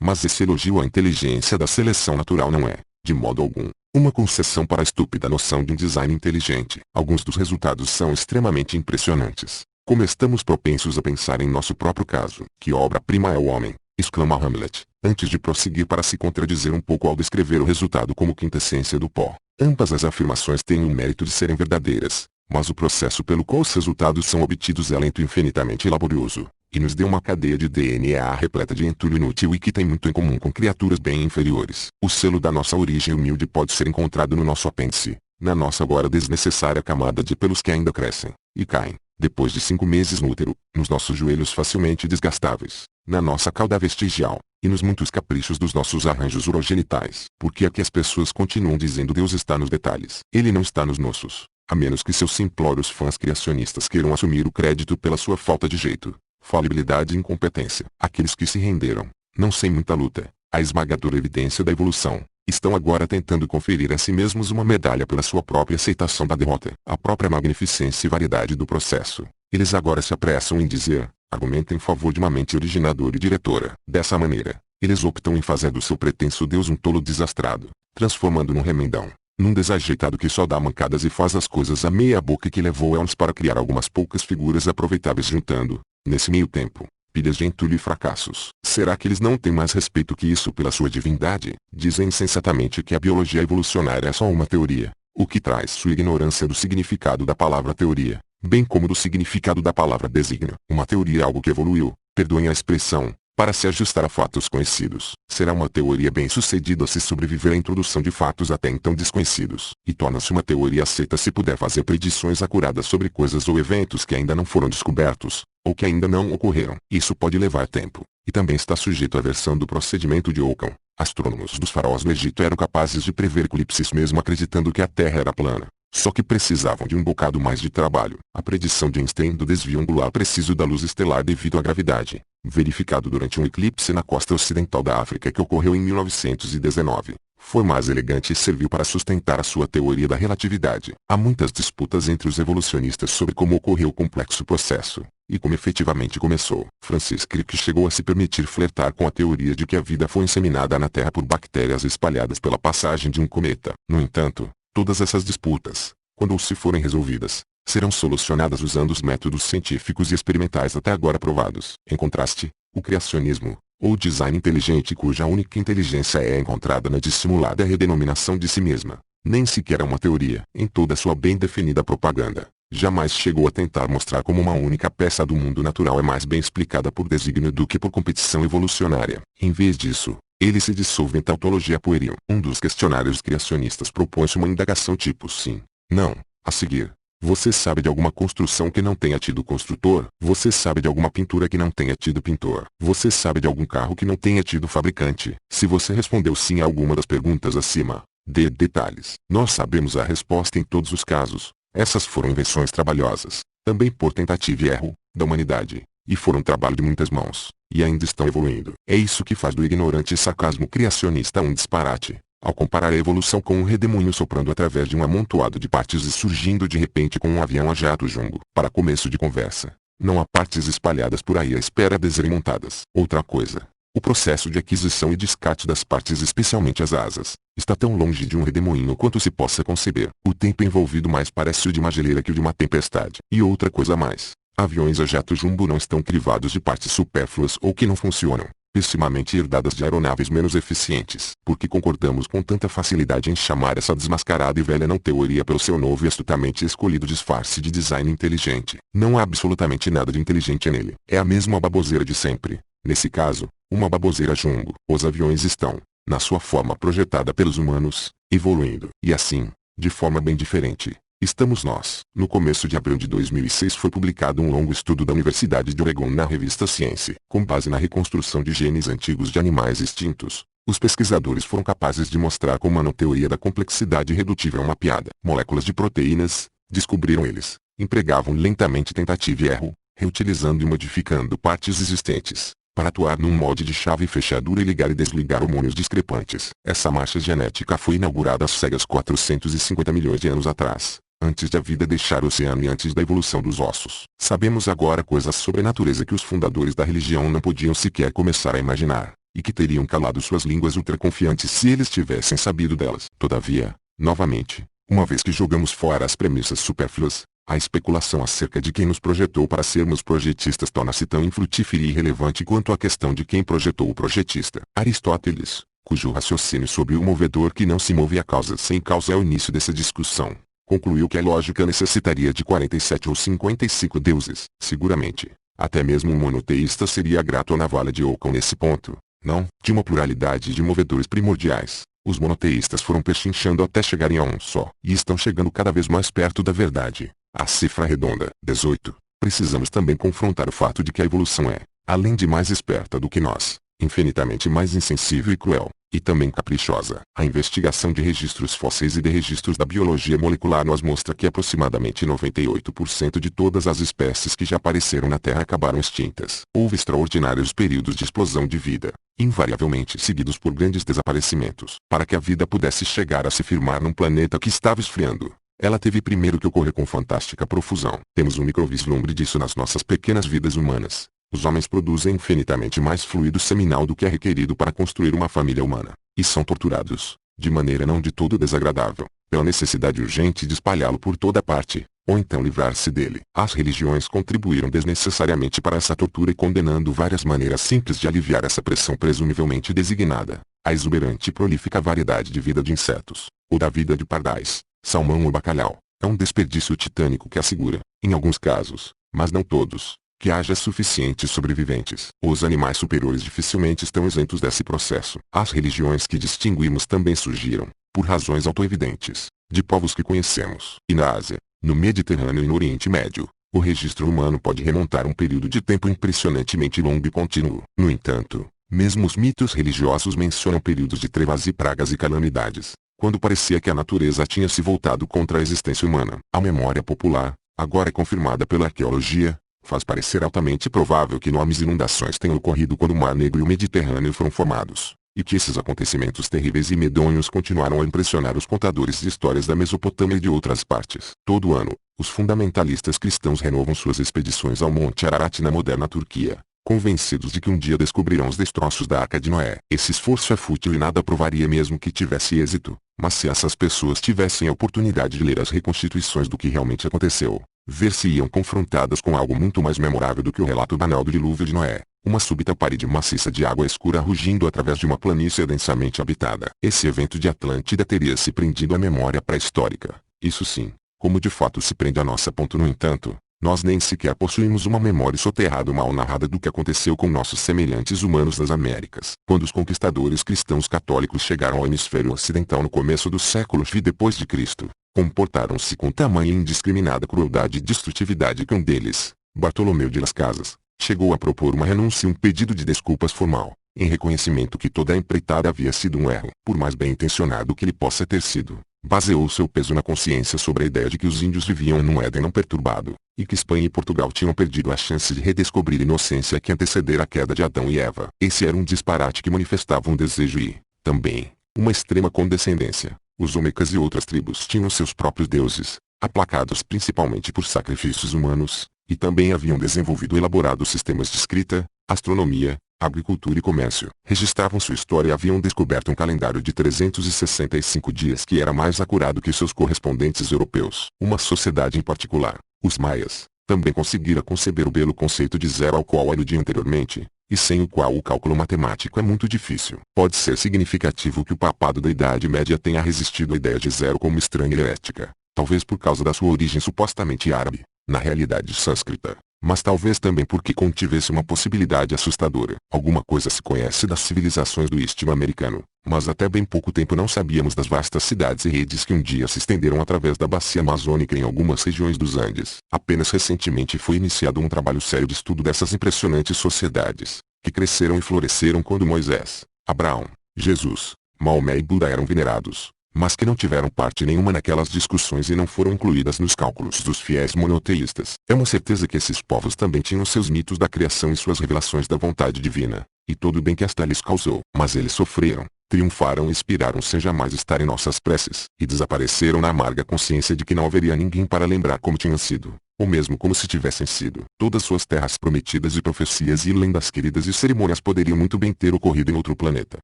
Mas esse elogio à inteligência da seleção natural não é, de modo algum, uma concessão para a estúpida noção de um design inteligente. Alguns dos resultados são extremamente impressionantes. Como estamos propensos a pensar em nosso próprio caso. Que obra-prima é o homem, exclama Hamlet, antes de prosseguir para se contradizer um pouco ao descrever o resultado como quintessência do pó. Ambas as afirmações têm o mérito de serem verdadeiras, mas o processo pelo qual os resultados são obtidos é lento e infinitamente laborioso, e nos deu uma cadeia de DNA repleta de entulho inútil e que tem muito em comum com criaturas bem inferiores. O selo da nossa origem humilde pode ser encontrado no nosso apêndice, na nossa agora desnecessária camada de pelos que ainda crescem, e caem, depois de 5 meses no útero, nos nossos joelhos facilmente desgastáveis, na nossa cauda vestigial, e nos muitos caprichos dos nossos arranjos urogenitais. Por que é que as pessoas continuam dizendo Deus está nos detalhes? Ele não está nos nossos, a menos que seus simplórios fãs criacionistas queiram assumir o crédito pela sua falta de jeito, falibilidade e incompetência. Aqueles que se renderam, não sem muita luta, à esmagadora evidência da evolução, estão agora tentando conferir a si mesmos uma medalha pela sua própria aceitação da derrota. A própria magnificência e variedade do processo, eles agora se apressam em dizer, argumenta em favor de uma mente originadora e diretora. Dessa maneira, eles optam em fazer do seu pretenso Deus um tolo desastrado, transformando num remendão, num desajeitado que só dá mancadas e faz as coisas à meia boca e que levou anos para criar algumas poucas figuras aproveitáveis juntando, nesse meio tempo, pilhas de entulho e fracassos. Será que eles não têm mais respeito que isso pela sua divindade? Dizem insensatamente que a biologia evolucionária é só uma teoria, o que traz sua ignorância do significado da palavra teoria, bem como do significado da palavra desígnio. Uma teoria é algo que evoluiu, perdoem a expressão, para se ajustar a fatos conhecidos. Será uma teoria bem-sucedida se sobreviver à introdução de fatos até então desconhecidos, e torna-se uma teoria aceita se puder fazer predições acuradas sobre coisas ou eventos que ainda não foram descobertos, ou que ainda não ocorreram. Isso pode levar tempo, e também está sujeito à versão do procedimento de Ockham. Astrônomos dos faraós do Egito eram capazes de prever eclipses mesmo acreditando que a Terra era plana. Só que precisavam de um bocado mais de trabalho. A predição de Einstein do desvio angular preciso da luz estelar devido à gravidade, verificado durante um eclipse na costa ocidental da África que ocorreu em 1919, foi mais elegante e serviu para sustentar a sua teoria da relatividade. Há muitas disputas entre os evolucionistas sobre como ocorreu o complexo processo, e como efetivamente começou. Francis Crick chegou a se permitir flertar com a teoria de que a vida foi inseminada na Terra por bactérias espalhadas pela passagem de um cometa. No entanto, todas essas disputas, quando se forem resolvidas, serão solucionadas usando os métodos científicos e experimentais até agora provados. Em contraste, o criacionismo, ou design inteligente cuja única inteligência é encontrada na dissimulada redenominação de si mesma, nem sequer é uma teoria. Em toda sua bem definida propaganda, jamais chegou a tentar mostrar como uma única peça do mundo natural é mais bem explicada por desígnio do que por competição evolucionária. Em vez disso, ele se dissolve em tautologia pueril. Um dos questionários criacionistas propõe-se uma indagação tipo sim, não, a seguir. Você sabe de alguma construção que não tenha tido construtor? Você sabe de alguma pintura que não tenha tido pintor? Você sabe de algum carro que não tenha tido fabricante? Se você respondeu sim a alguma das perguntas acima, dê detalhes. Nós sabemos a resposta em todos os casos. Essas foram invenções trabalhosas, também por tentativa e erro, da humanidade, e foram trabalho de muitas mãos, e ainda estão evoluindo. É isso que faz do ignorante sarcasmo criacionista um disparate, ao comparar a evolução com um redemoinho soprando através de um amontoado de partes e surgindo de repente com um avião a jato jumbo. Para começo de conversa, não há partes espalhadas por aí à espera de serem montadas. Outra coisa, o processo de aquisição e descarte das partes, especialmente as asas, está tão longe de um redemoinho quanto se possa conceber. O tempo envolvido mais parece o de uma geleira que o de uma tempestade. E outra coisa mais, aviões a jato jumbo não estão crivados de partes supérfluas ou que não funcionam, pessimamente herdadas de aeronaves menos eficientes. Porque concordamos com tanta facilidade em chamar essa desmascarada e velha não teoria pelo seu novo e astutamente escolhido disfarce de design inteligente. Não há absolutamente nada de inteligente nele. É a mesma baboseira de sempre. Nesse caso, uma baboseira jumbo. Os aviões estão, na sua forma projetada pelos humanos, evoluindo. E assim, de forma bem diferente, estamos nós. No começo de abril de 2006 foi publicado um longo estudo da Universidade de Oregon na revista Science. Com base na reconstrução de genes antigos de animais extintos, os pesquisadores foram capazes de mostrar como a nanoteoria da complexidade redutível é uma piada. Moléculas de proteínas, descobriram eles, empregavam lentamente tentativa e erro, reutilizando e modificando partes existentes, para atuar num molde de chave e fechadura e ligar e desligar hormônios discrepantes. Essa marcha genética foi inaugurada às cegas 450 milhões de anos atrás, antes de a vida deixar o oceano e antes da evolução dos ossos. Sabemos agora coisas sobre a natureza que os fundadores da religião não podiam sequer começar a imaginar, e que teriam calado suas línguas ultraconfiantes se eles tivessem sabido delas. Todavia, novamente, uma vez que jogamos fora as premissas supérfluas, a especulação acerca de quem nos projetou para sermos projetistas torna-se tão infrutífera e irrelevante quanto a questão de quem projetou o projetista. Aristóteles, cujo raciocínio sobre o movedor que não se move a causa sem causa é o início dessa discussão, concluiu que a lógica necessitaria de 47 ou 55 deuses. Seguramente, até mesmo um monoteísta seria grato à navalha de Ockham nesse ponto, não? De uma pluralidade de movedores primordiais, os monoteístas foram pechinchando até chegarem a um só, e estão chegando cada vez mais perto da verdade. A cifra redonda, 18. Precisamos também confrontar o fato de que a evolução é, além de mais esperta do que nós, infinitamente mais insensível e cruel, e também caprichosa. A investigação de registros fósseis e de registros da biologia molecular nos mostra que aproximadamente 98% de todas as espécies que já apareceram na Terra acabaram extintas. Houve extraordinários períodos de explosão de vida, invariavelmente seguidos por grandes desaparecimentos. Para que a vida pudesse chegar a se firmar num planeta que estava esfriando, ela teve primeiro que ocorrer com fantástica profusão. Temos um microvislumbre disso nas nossas pequenas vidas humanas. Os homens produzem infinitamente mais fluido seminal do que é requerido para construir uma família humana, e são torturados, de maneira não de todo desagradável, pela necessidade urgente de espalhá-lo por toda parte, ou então livrar-se dele. As religiões contribuíram desnecessariamente para essa tortura e condenando várias maneiras simples de aliviar essa pressão presumivelmente designada, a exuberante e prolífica variedade de vida de insetos, ou da vida de pardais, salmão ou bacalhau, é um desperdício titânico que assegura, em alguns casos, mas não todos, que haja suficientes sobreviventes. Os animais superiores dificilmente estão isentos desse processo. As religiões que distinguimos também surgiram, por razões autoevidentes, de povos que conhecemos. E na Ásia, no Mediterrâneo e no Oriente Médio, o registro humano pode remontar um período de tempo impressionantemente longo e contínuo. No entanto, mesmo os mitos religiosos mencionam períodos de trevas e pragas e calamidades, quando parecia que a natureza tinha se voltado contra a existência humana. A memória popular, agora confirmada pela arqueologia, faz parecer altamente provável que enormes inundações tenham ocorrido quando o Mar Negro e o Mediterrâneo foram formados, e que esses acontecimentos terríveis e medonhos continuaram a impressionar os contadores de histórias da Mesopotâmia e de outras partes. Todo ano, os fundamentalistas cristãos renovam suas expedições ao Monte Ararat na moderna Turquia, convencidos de que um dia descobrirão os destroços da Arca de Noé. Esse esforço é fútil e nada provaria mesmo que tivesse êxito, mas se essas pessoas tivessem a oportunidade de ler as reconstituições do que realmente aconteceu, ver-se-iam confrontadas com algo muito mais memorável do que o relato banal do dilúvio de Noé, uma súbita parede maciça de água escura rugindo através de uma planície densamente habitada. Esse evento de Atlântida teria se prendido à memória pré-histórica, isso sim, como de fato se prende a nossa. No entanto, nós nem sequer possuímos uma memória soterrada ou mal narrada do que aconteceu com nossos semelhantes humanos das Américas. Quando os conquistadores cristãos católicos chegaram ao hemisfério ocidental no começo do século V depois de Cristo, comportaram-se com tamanha e indiscriminada crueldade e destrutividade que um deles, Bartolomeu de Las Casas, chegou a propor uma renúncia e um pedido de desculpas formal, em reconhecimento que toda a empreitada havia sido um erro. Por mais bem intencionado que ele possa ter sido, baseou seu peso na consciência sobre a ideia de que os índios viviam num Éden não perturbado, e que Espanha e Portugal tinham perdido a chance de redescobrir a inocência que antecedera a queda de Adão e Eva. Esse era um disparate que manifestava um desejo e, também, uma extrema condescendência. Os Olmecas e outras tribos tinham seus próprios deuses, aplacados principalmente por sacrifícios humanos, e também haviam desenvolvido elaborados sistemas de escrita, astronomia, agricultura e comércio. Registravam sua história e haviam descoberto um calendário de 365 dias que era mais acurado que seus correspondentes europeus. Uma sociedade em particular, os maias, também conseguira conceber o belo conceito de zero ao qual aludi anteriormente, e sem o qual o cálculo matemático é muito difícil. Pode ser significativo que o papado da Idade Média tenha resistido à ideia de zero como estranha e herética, talvez por causa da sua origem supostamente árabe, na realidade sânscrita, mas talvez também porque contivesse uma possibilidade assustadora. Alguma coisa se conhece das civilizações do istmo americano, mas até bem pouco tempo não sabíamos das vastas cidades e redes que um dia se estenderam através da bacia amazônica em algumas regiões dos Andes. Apenas recentemente foi iniciado um trabalho sério de estudo dessas impressionantes sociedades, que cresceram e floresceram quando Moisés, Abraão, Jesus, Maomé e Buda eram venerados, mas que não tiveram parte nenhuma naquelas discussões e não foram incluídas nos cálculos dos fiéis monoteístas. É uma certeza que esses povos também tinham seus mitos da criação e suas revelações da vontade divina, e todo o bem que esta lhes causou. Mas eles sofreram, triunfaram e inspiraram sem jamais estar em nossas preces, e desapareceram na amarga consciência de que não haveria ninguém para lembrar como tinham sido, ou mesmo como se tivessem sido. Todas suas terras prometidas e profecias e lendas queridas e cerimônias poderiam muito bem ter ocorrido em outro planeta.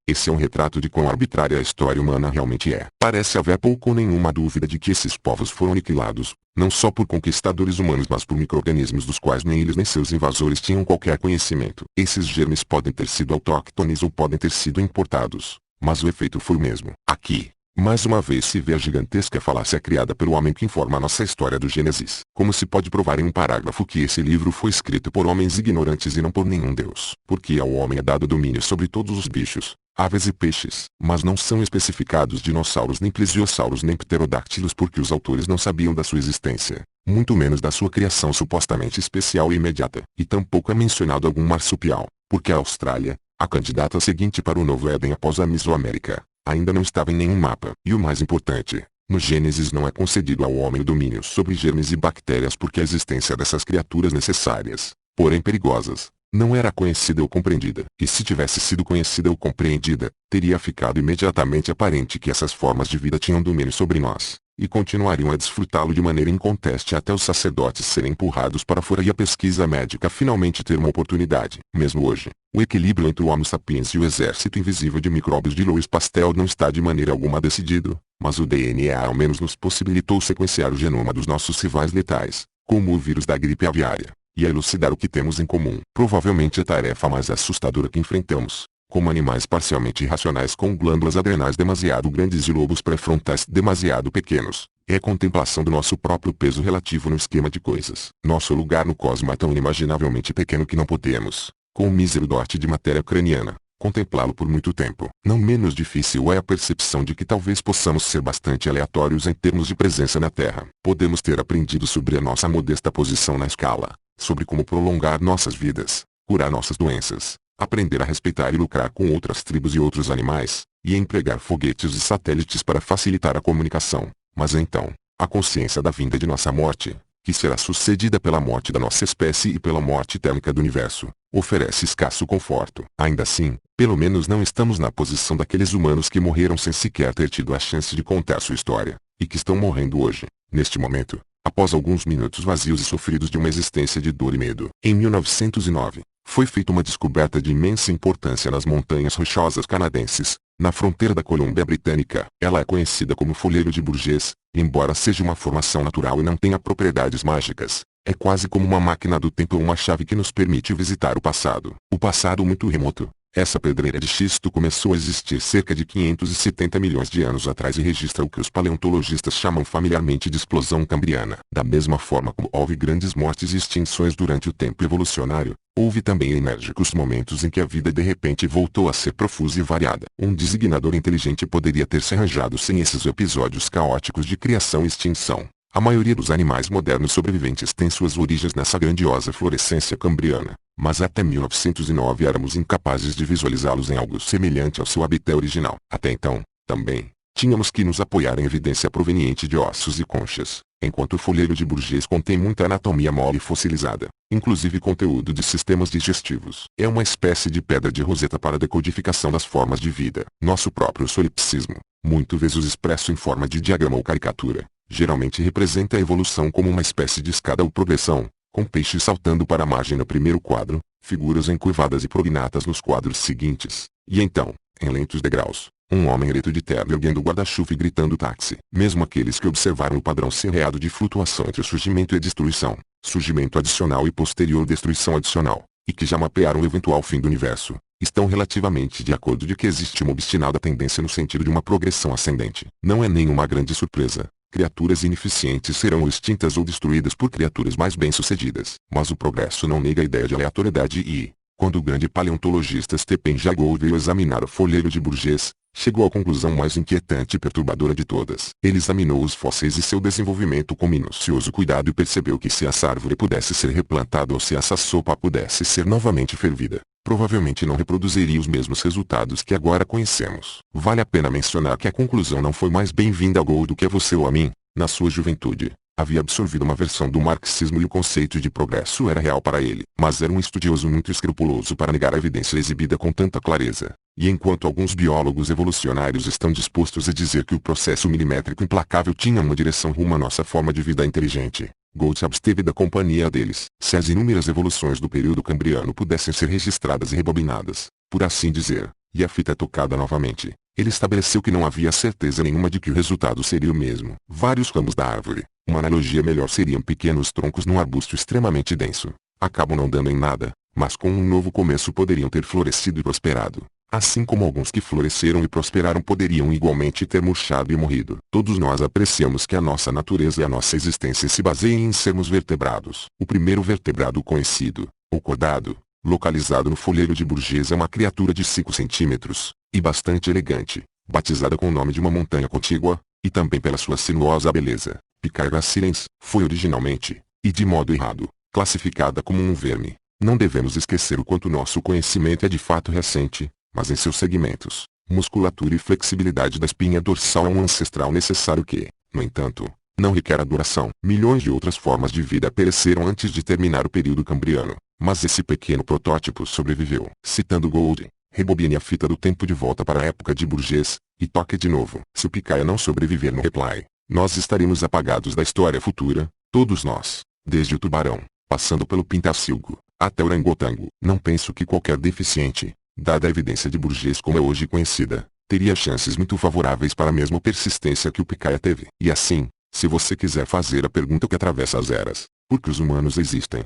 Esse é um retrato de quão arbitrária a história humana realmente é. Parece haver pouco ou nenhuma dúvida de que esses povos foram aniquilados, não só por conquistadores humanos mas por micro-organismos dos quais nem eles nem seus invasores tinham qualquer conhecimento. Esses germes podem ter sido autóctones ou podem ter sido importados, mas o efeito foi o mesmo. Aqui, mais uma vez se vê a gigantesca falácia criada pelo homem que informa a nossa história do Gênesis. Como se pode provar em um parágrafo que esse livro foi escrito por homens ignorantes e não por nenhum deus. Porque ao homem é dado domínio sobre todos os bichos, aves e peixes. Mas não são especificados dinossauros nem plesiosauros nem pterodáctilos porque os autores não sabiam da sua existência, muito menos da sua criação supostamente especial e imediata. E tampouco é mencionado algum marsupial, porque a Austrália, a candidata seguinte para o novo Éden após a Mesoamérica, ainda não estava em nenhum mapa. E o mais importante, no Gênesis não é concedido ao homem o domínio sobre germes e bactérias porque a existência dessas criaturas necessárias, porém perigosas, não era conhecida ou compreendida. E se tivesse sido conhecida ou compreendida, teria ficado imediatamente aparente que essas formas de vida tinham domínio sobre nós, e continuariam a desfrutá-lo de maneira inconteste até os sacerdotes serem empurrados para fora e a pesquisa médica finalmente ter uma oportunidade. Mesmo hoje, o equilíbrio entre o Homo sapiens e o exército invisível de micróbios de Louis Pasteur não está de maneira alguma decidido, mas o DNA ao menos nos possibilitou sequenciar o genoma dos nossos rivais letais, como o vírus da gripe aviária, e a elucidar o que temos em comum. Provavelmente a tarefa mais assustadora que enfrentamos, como animais parcialmente irracionais com glândulas adrenais demasiado grandes e lobos pré-frontais demasiado pequenos, é a contemplação do nosso próprio peso relativo no esquema de coisas. Nosso lugar no cosmos é tão inimaginavelmente pequeno que não podemos, com o mísero dote de matéria craniana, contemplá-lo por muito tempo. Não menos difícil é a percepção de que talvez possamos ser bastante aleatórios em termos de presença na Terra. Podemos ter aprendido sobre a nossa modesta posição na escala, sobre como prolongar nossas vidas, curar nossas doenças, aprender a respeitar e lucrar com outras tribos e outros animais, e empregar foguetes e satélites para facilitar a comunicação. Mas então, a consciência da vinda de nossa morte, que será sucedida pela morte da nossa espécie e pela morte térmica do universo, oferece escasso conforto. Ainda assim, pelo menos não estamos na posição daqueles humanos que morreram sem sequer ter tido a chance de contar sua história, e que estão morrendo hoje, neste momento, após alguns minutos vazios e sofridos de uma existência de dor e medo. Em 1909, foi feita uma descoberta de imensa importância nas montanhas rochosas canadenses, na fronteira da Colômbia Britânica. Ela é conhecida como folheiro de Bourget, embora seja uma formação natural e não tenha propriedades mágicas. É quase como uma máquina do tempo ou uma chave que nos permite visitar o passado. O passado muito remoto. Essa pedreira de xisto começou a existir cerca de 570 milhões de anos atrás e registra o que os paleontologistas chamam familiarmente de explosão cambriana. Da mesma forma como houve grandes mortes e extinções durante o tempo evolucionário, houve também enérgicos momentos em que a vida de repente voltou a ser profusa e variada. Um designador inteligente poderia ter se arranjado sem esses episódios caóticos de criação e extinção. A maioria dos animais modernos sobreviventes tem suas origens nessa grandiosa florescência cambriana, mas até 1909 éramos incapazes de visualizá-los em algo semelhante ao seu habitat original. Até então, também, tínhamos que nos apoiar em evidência proveniente de ossos e conchas, enquanto o folheiro de Bourget contém muita anatomia mole e fossilizada, inclusive conteúdo de sistemas digestivos. É uma espécie de pedra de Roseta para a decodificação das formas de vida. Nosso próprio solipsismo, muitas vezes expresso em forma de diagrama ou caricatura, geralmente representa a evolução como uma espécie de escada ou progressão, com peixes saltando para a margem no primeiro quadro, figuras encurvadas e prognatas nos quadros seguintes, e então, em lentos degraus, um homem ereto de terno erguendo o guarda-chuva e gritando táxi. Mesmo aqueles que observaram o padrão serreado de flutuação entre surgimento e destruição, surgimento adicional e posterior destruição adicional, e que já mapearam o eventual fim do universo, estão relativamente de acordo de que existe uma obstinada tendência no sentido de uma progressão ascendente. Não é nenhuma grande surpresa. Criaturas ineficientes serão ou extintas ou destruídas por criaturas mais bem-sucedidas. Mas o progresso não nega a ideia de aleatoriedade e, quando o grande paleontologista Stephen Jay Gould veio examinar o folheiro de Bourget, chegou à conclusão mais inquietante e perturbadora de todas. Ele examinou os fósseis e seu desenvolvimento com minucioso cuidado e percebeu que se essa árvore pudesse ser replantada ou se essa sopa pudesse ser novamente fervida, provavelmente não reproduziria os mesmos resultados que agora conhecemos. Vale a pena mencionar que a conclusão não foi mais bem-vinda a Gould do que a você ou a mim. Na sua juventude, havia absorvido uma versão do marxismo e o conceito de progresso era real para ele. Mas era um estudioso muito escrupuloso para negar a evidência exibida com tanta clareza. E enquanto alguns biólogos evolucionários estão dispostos a dizer que o processo milimétrico implacável tinha uma direção rumo à nossa forma de vida inteligente, Gould se absteve da companhia deles. Se as inúmeras evoluções do período cambriano pudessem ser registradas e rebobinadas, por assim dizer, e a fita tocada novamente, ele estabeleceu que não havia certeza nenhuma de que o resultado seria o mesmo. Vários ramos da árvore, uma analogia melhor seriam pequenos troncos num arbusto extremamente denso, acabam não dando em nada, mas com um novo começo poderiam ter florescido e prosperado. Assim como alguns que floresceram e prosperaram poderiam igualmente ter murchado e morrido. Todos nós apreciamos que a nossa natureza e a nossa existência se baseiem em sermos vertebrados. O primeiro vertebrado conhecido, o cordado, localizado no folheiro de Bourget, é uma criatura de 5 centímetros, e bastante elegante, batizada com o nome de uma montanha contígua, e também pela sua sinuosa beleza. Picaia gracilens foi originalmente, e de modo errado, classificada como um verme. Não devemos esquecer o quanto nosso conhecimento é de fato recente, mas em seus segmentos, musculatura e flexibilidade da espinha dorsal é um ancestral necessário que, no entanto, não requer adoração. Milhões de outras formas de vida pereceram antes de terminar o período cambriano, mas esse pequeno protótipo sobreviveu. Citando Gould, rebobine a fita do tempo de volta para a época de Bourget, e toque de novo. Se o Picaia não sobreviver no reply, nós estaremos apagados da história futura, todos nós, desde o tubarão, passando pelo pintacilgo, até o orangotango. Não penso que qualquer deficiente, dada a evidência de Bourget como é hoje conhecida, teria chances muito favoráveis para a mesma persistência que o Picaia teve. E assim, se você quiser fazer a pergunta que atravessa as eras, por que os humanos existem?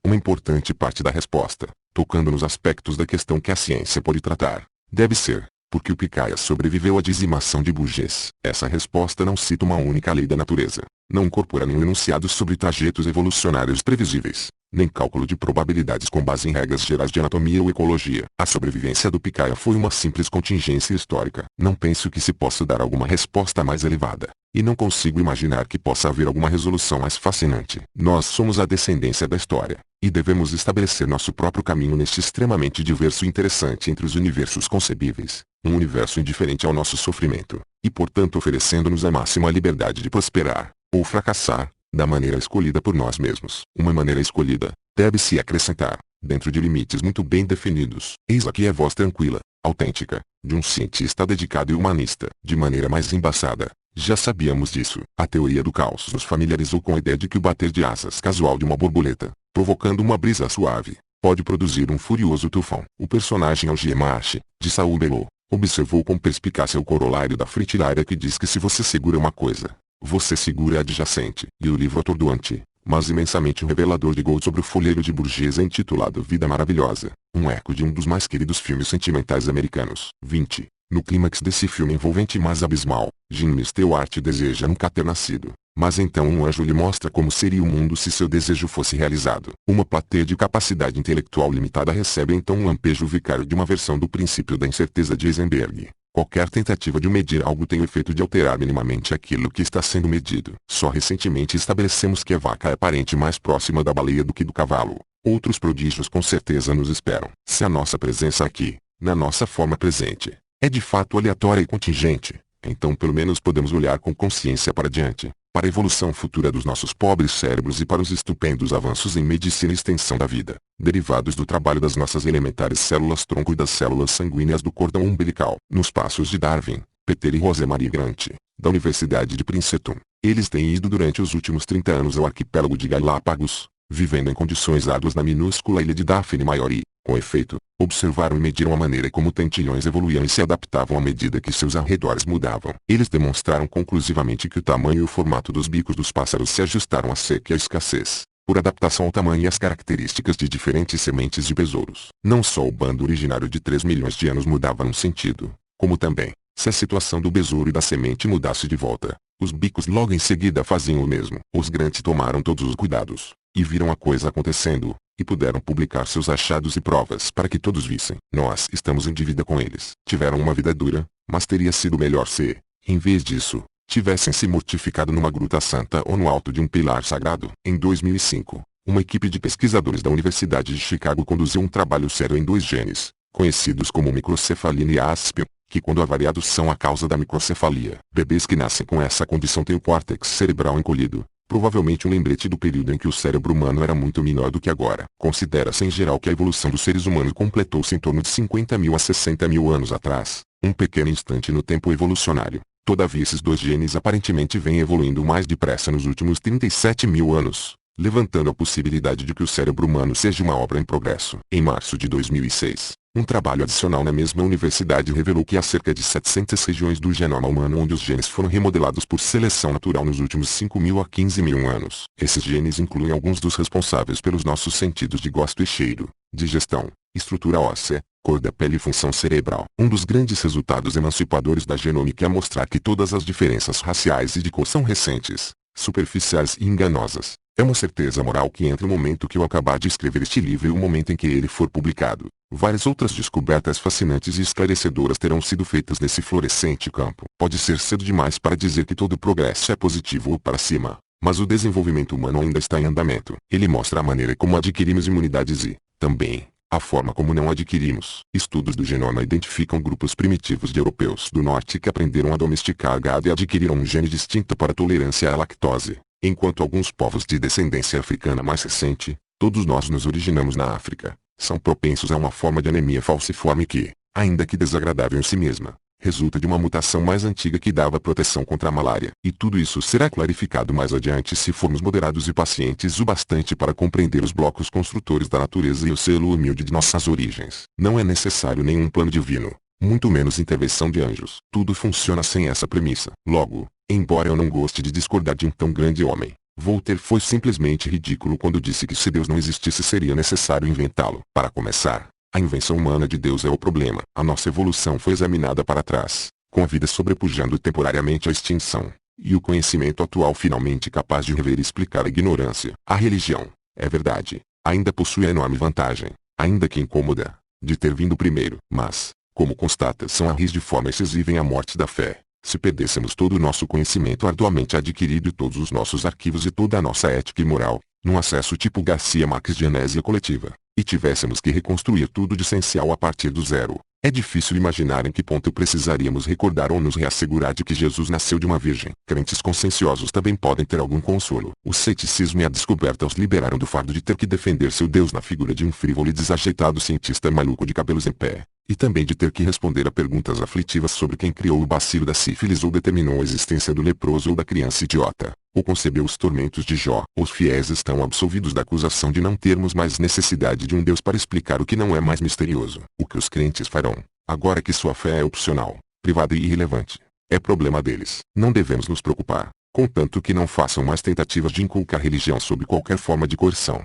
Uma importante parte da resposta, tocando nos aspectos da questão que a ciência pode tratar, deve ser, porque o Picaia sobreviveu à dizimação de Bourget. Essa resposta não cita uma única lei da natureza, não incorpora nenhum enunciado sobre trajetos evolucionários previsíveis, nem cálculo de probabilidades com base em regras gerais de anatomia ou ecologia. A sobrevivência do Picaia foi uma simples contingência histórica. Não penso que se possa dar alguma resposta mais elevada, e não consigo imaginar que possa haver alguma resolução mais fascinante. Nós somos a descendência da história, e devemos estabelecer nosso próprio caminho neste extremamente diverso e interessante entre os universos concebíveis, um universo indiferente ao nosso sofrimento, e portanto oferecendo-nos a máxima liberdade de prosperar, ou fracassar, da maneira escolhida por nós mesmos. Uma maneira escolhida, deve-se acrescentar, dentro de limites muito bem definidos. Eis aqui a voz tranquila, autêntica, de um cientista dedicado e humanista. De maneira mais embaçada, já sabíamos disso. A teoria do caos nos familiarizou com a ideia de que o bater de asas casual de uma borboleta, provocando uma brisa suave, pode produzir um furioso tufão. O personagem Algiemache, de Saul Bellow, observou com perspicácia o corolário da fritilária que diz que se você segura uma coisa, você segura a adjacente. E o livro atordoante, mas imensamente revelador de Gould sobre o folheiro de Bourget é intitulado Vida Maravilhosa, um eco de um dos mais queridos filmes sentimentais americanos. 20. No clímax desse filme envolvente mas abismal, Jean Stewart deseja nunca ter nascido, mas então um anjo lhe mostra como seria o mundo se seu desejo fosse realizado. Uma plateia de capacidade intelectual limitada recebe então um lampejo vicário de uma versão do princípio da incerteza de Heisenberg. Qualquer tentativa de medir algo tem o efeito de alterar minimamente aquilo que está sendo medido. Só recentemente estabelecemos que a vaca é parente mais próxima da baleia do que do cavalo. Outros prodígios com certeza nos esperam. Se a nossa presença aqui, na nossa forma presente, é de fato aleatória e contingente, Então pelo menos podemos olhar com consciência para diante, para a evolução futura dos nossos pobres cérebros e para os estupendos avanços em medicina e extensão da vida, derivados do trabalho das nossas elementares células-tronco e das células sanguíneas do cordão umbilical. Nos passos de Darwin, Peter e Rosemary Grant, da Universidade de Princeton, eles têm ido durante os últimos 30 anos ao arquipélago de Galápagos, vivendo em condições árduas na minúscula ilha de Daphne Maior e, com efeito, observaram e mediram a maneira como tentilhões evoluíam e se adaptavam à medida que seus arredores mudavam. Eles demonstraram conclusivamente que o tamanho e o formato dos bicos dos pássaros se ajustaram à seca e à escassez, por adaptação ao tamanho e às características de diferentes sementes de besouros. Não só o bando originário de 3 milhões de anos mudava num sentido, como também, se a situação do besouro e da semente mudasse de volta, os bicos logo em seguida faziam o mesmo. Os Grant tomaram todos os cuidados, e viram a coisa acontecendo, e puderam publicar seus achados e provas para que todos vissem. Nós estamos em dívida com eles. Tiveram uma vida dura, mas teria sido melhor se, em vez disso, tivessem se mortificado numa gruta santa ou no alto de um pilar sagrado. Em 2005, uma equipe de pesquisadores da Universidade de Chicago conduziu um trabalho sério em 2 genes, conhecidos como microcefalina e aspium, que quando avariados são a causa da microcefalia. Bebês que nascem com essa condição têm o córtex cerebral encolhido, provavelmente um lembrete do período em que o cérebro humano era muito menor do que agora. Considera-se em geral que a evolução dos seres humanos completou-se em torno de 50 mil a 60 mil anos atrás, um pequeno instante no tempo evolucionário. Todavia esses 2 genes aparentemente vêm evoluindo mais depressa nos últimos 37 mil anos, levantando a possibilidade de que o cérebro humano seja uma obra em progresso. Em março de 2006, um trabalho adicional na mesma universidade revelou que há cerca de 700 regiões do genoma humano onde os genes foram remodelados por seleção natural nos últimos 5 mil a 15 mil anos. Esses genes incluem alguns dos responsáveis pelos nossos sentidos de gosto e cheiro, digestão, estrutura óssea, cor da pele e função cerebral. Um dos grandes resultados emancipadores da genômica é mostrar que todas as diferenças raciais e de cor são recentes, superficiais e enganosas. É uma certeza moral que entre o momento que eu acabar de escrever este livro e o momento em que ele for publicado, várias outras descobertas fascinantes e esclarecedoras terão sido feitas nesse florescente campo. Pode ser cedo demais para dizer que todo progresso é positivo ou para cima, mas o desenvolvimento humano ainda está em andamento. Ele mostra a maneira como adquirimos imunidades e, também, a forma como não adquirimos. Estudos do genoma identificam grupos primitivos de europeus do norte que aprenderam a domesticar gado e adquiriram um gene distinto para tolerância à lactose. Enquanto alguns povos de descendência africana mais recente, todos nós nos originamos na África, são propensos a uma forma de anemia falciforme que, ainda que desagradável em si mesma, resulta de uma mutação mais antiga que dava proteção contra a malária. E tudo isso será clarificado mais adiante se formos moderados e pacientes o bastante para compreender os blocos construtores da natureza e o selo humilde de nossas origens. Não é necessário nenhum plano divino, muito menos intervenção de anjos. Tudo funciona sem essa premissa. Logo, embora eu não goste de discordar de um tão grande homem, Voltaire foi simplesmente ridículo quando disse que se Deus não existisse seria necessário inventá-lo. Para começar, a invenção humana de Deus é o problema. A nossa evolução foi examinada para trás, com a vida sobrepujando temporariamente a extinção, e o conhecimento atual finalmente capaz de rever e explicar a ignorância. A religião, é verdade, ainda possui a enorme vantagem, ainda que incômoda, de ter vindo primeiro. Mas, como constata São Henri de forma excessiva em A Morte da Fé, se perdêssemos todo o nosso conhecimento arduamente adquirido e todos os nossos arquivos e toda a nossa ética e moral, num acesso tipo Garcia Marques de amnésia coletiva, e tivéssemos que reconstruir tudo de essencial a partir do zero, é difícil imaginar em que ponto precisaríamos recordar ou nos reassegurar de que Jesus nasceu de uma virgem. Crentes conscienciosos também podem ter algum consolo. O ceticismo e a descoberta os liberaram do fardo de ter que defender seu Deus na figura de um frívolo e desajeitado cientista maluco de cabelos em pé, e também de ter que responder a perguntas aflitivas sobre quem criou o bacilo da sífilis ou determinou a existência do leproso ou da criança idiota, ou concebeu os tormentos de Jó. Os fiéis estão absolvidos da acusação de não termos mais necessidade de um Deus para explicar o que não é mais misterioso. O que os crentes farão, agora que sua fé é opcional, privada e irrelevante, é problema deles. Não devemos nos preocupar, contanto que não façam mais tentativas de inculcar religião sob qualquer forma de coerção.